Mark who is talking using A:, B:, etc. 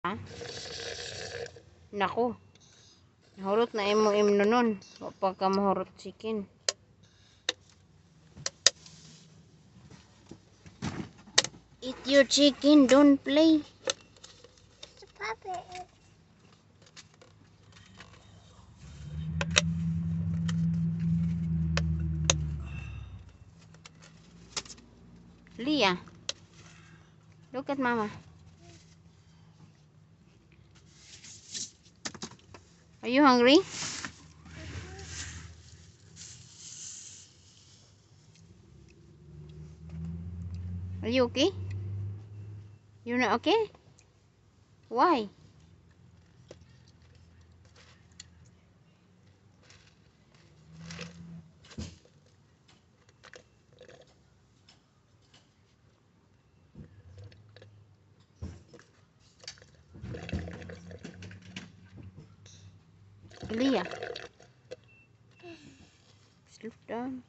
A: Ha? Naku. Nahurot na imo nun. Wapag ka mahurot chicken. Eat your chicken, don't play. Leah, look at mama. Are you hungry? Are you okay? You're not okay? Why? Leah, slow down.